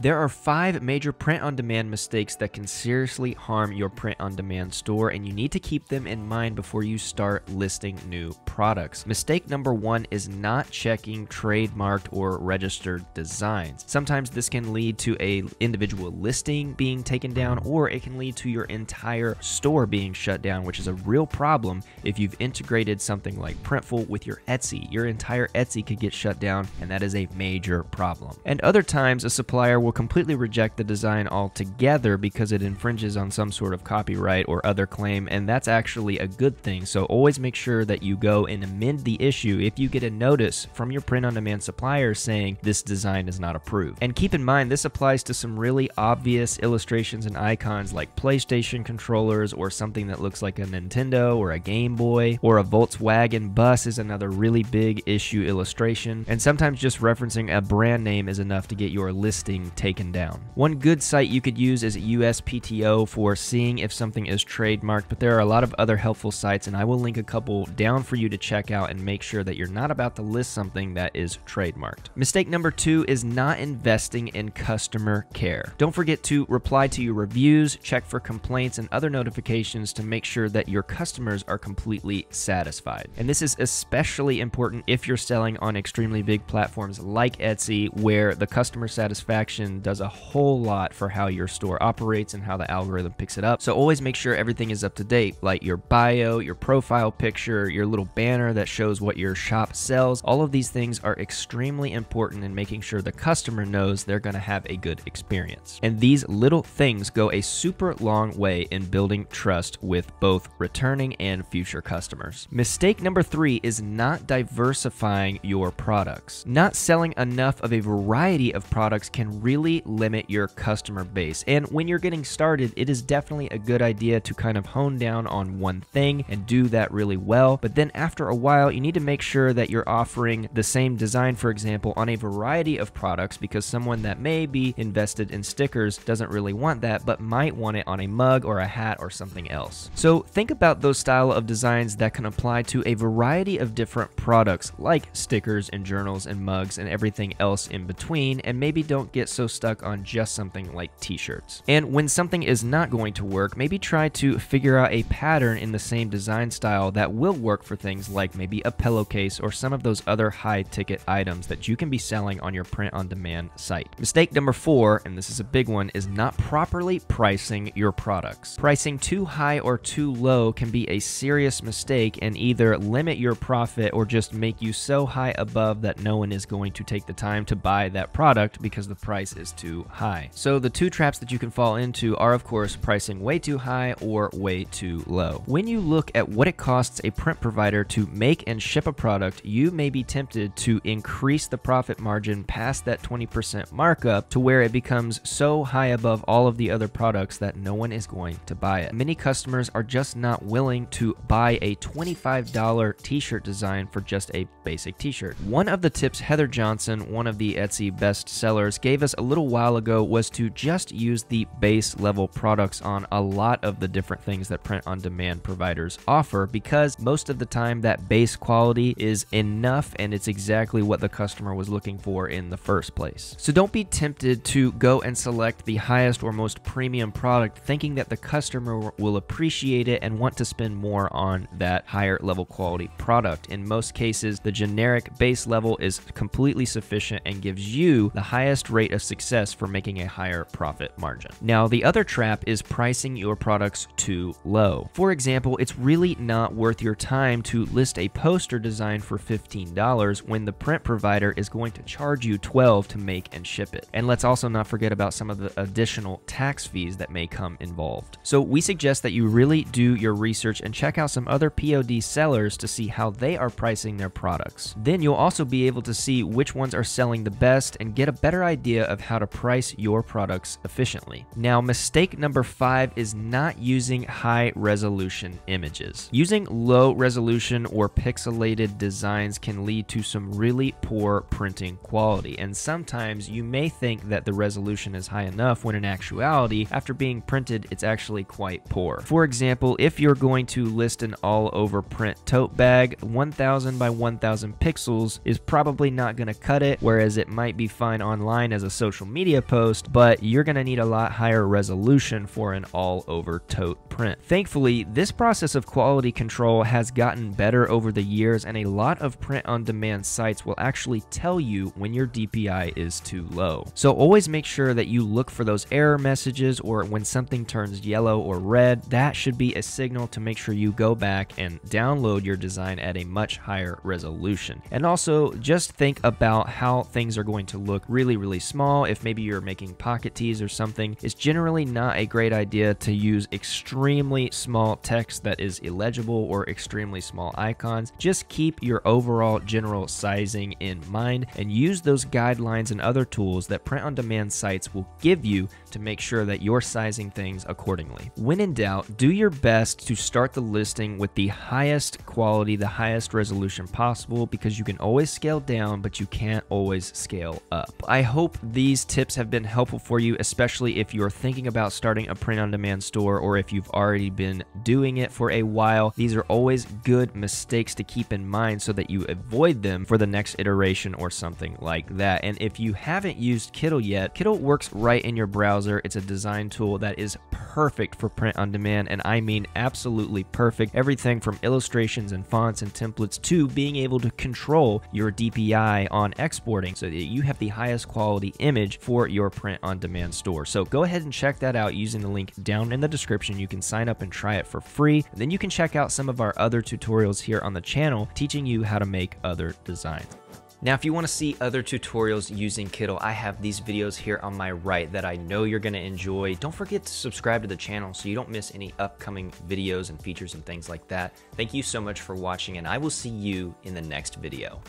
There are 5 major print-on-demand mistakes that can seriously harm your print-on-demand store, and you need to keep them in mind before you start listing new products. Mistake number 1 is not checking trademarked or registered designs. Sometimes this can lead to an individual listing being taken down, or it can lead to your entire store being shut down, which is a real problem if you've integrated something like Printful with your Etsy. Your entire Etsy could get shut down, and that is a major problem. And other times, a supplier will completely reject the design altogether because it infringes on some sort of copyright or other claim, and that's actually a good thing. So always make sure that you go and amend the issue if you get a notice from your print-on-demand supplier saying this design is not approved. And keep in mind, this applies to some really obvious illustrations and icons like PlayStation controllers, or something that looks like a Nintendo or a Game Boy, or a Volkswagen bus is another really big issue illustration. And sometimes just referencing a brand name is enough to get your listing taken down. One good site you could use is USPTO for seeing if something is trademarked, but there are a lot of other helpful sites, and I will link a couple down for you to check out and make sure that you're not about to list something that is trademarked. Mistake number 2 is not investing in customer care. Don't forget to reply to your reviews, check for complaints and other notifications to make sure that your customers are completely satisfied. And this is especially important if you're selling on extremely big platforms like Etsy, where the customer satisfaction does a whole lot for how your store operates and how the algorithm picks it up. So always make sure everything is up to date, like your bio, your profile picture, your little banner that shows what your shop sells. All of these things are extremely important in making sure the customer knows they're going to have a good experience. And these little things go a super long way in building trust with both returning and future customers. Mistake number 3 is not diversifying your products. Not selling enough of a variety of products can really limit your customer base. And when you're getting started, it is definitely a good idea to kind of hone down on one thing and do that really well. But then after a while, you need to make sure that you're offering the same design, for example, on a variety of products, because someone that may be invested in stickers doesn't really want that, but might want it on a mug or a hat or something else. So think about those style of designs that can apply to a variety of different products like stickers and journals and mugs and everything else in between, and maybe don't get so stuck on just something like t-shirts. And when something is not going to work, maybe try to figure out a pattern in the same design style that will work for things like maybe a pillowcase or some of those other high ticket items that you can be selling on your print-on-demand site. Mistake number 4, and this is a big one, is not properly pricing your products. Pricing too high or too low can be a serious mistake and either limit your profit or just make you so high above that no one is going to take the time to buy that product because the price is too high. So the 2 traps that you can fall into are, of course, pricing way too high or way too low. When you look at what it costs a print provider to make and ship a product, you may be tempted to increase the profit margin past that 20% markup to where it becomes so high above all of the other products that no one is going to buy it. Many customers are just not willing to buy a $25 t-shirt design for just a basic t-shirt. One of the tips Heather Johnson, one of the Etsy best sellers, gave us a little while ago was to just use the base level products on a lot of the different things that print-on-demand providers offer, because most of the time that base quality is enough and it's exactly what the customer was looking for in the first place. So don't be tempted to go and select the highest or most premium product thinking that the customer will appreciate it and want to spend more on that higher level quality product. In most cases, the generic base level is completely sufficient and gives you the highest rate of success for making a higher profit margin. Now, the other trap is pricing your products too low. For example, it's really not worth your time to list a poster design for $15 when the print provider is going to charge you $12 to make and ship it. And let's also not forget about some of the additional tax fees that may come involved. So we suggest that you really do your research and check out some other POD sellers to see how they are pricing their products. Then you'll also be able to see which ones are selling the best and get a better idea of how to price your products efficiently. Now, mistake number 5 is not using high resolution images. Using low resolution or pixelated designs can lead to some really poor printing quality, and sometimes you may think that the resolution is high enough when in actuality, after being printed, it's actually quite poor. For example, if you're going to list an all-over print tote bag, 1000 by 1000 pixels is probably not going to cut it, whereas it might be fine online as a social social media post, but you're going to need a lot higher resolution for an all-over tote print. Thankfully, this process of quality control has gotten better over the years, and a lot of print-on-demand sites will actually tell you when your DPI is too low. So always make sure that you look for those error messages, or when something turns yellow or red, that should be a signal to make sure you go back and download your design at a much higher resolution. And also just think about how things are going to look really small. If maybe you're making pocket tees or something, it's generally not a great idea to use extremely small text that is illegible or extremely small icons. Just keep your overall general sizing in mind and use those guidelines and other tools that print-on-demand sites will give you to make sure that you're sizing things accordingly. When in doubt, do your best to start the listing with the highest quality, the highest resolution possible, because you can always scale down, but you can't always scale up. I hope these tips have been helpful for you, especially if you're thinking about starting a print-on-demand store or if you've already been doing it for a while. These are always good mistakes to keep in mind so that you avoid them for the next iteration or something like that. And if you haven't used Kittl yet, Kittl works right in your browser. It's a design tool that is perfect for print on demand, and I mean absolutely perfect. Everything from illustrations and fonts and templates to being able to control your DPI on exporting so that you have the highest quality image for your print on demand store. So go ahead and check that out using the link down in the description. You can sign up and try it for free. And then you can check out some of our other tutorials here on the channel teaching you how to make other designs. Now, if you want to see other tutorials using Kittl, I have these videos here on my right that I know you're going to enjoy. Don't forget to subscribe to the channel so you don't miss any upcoming videos and features and things like that. Thank you so much for watching, and I will see you in the next video.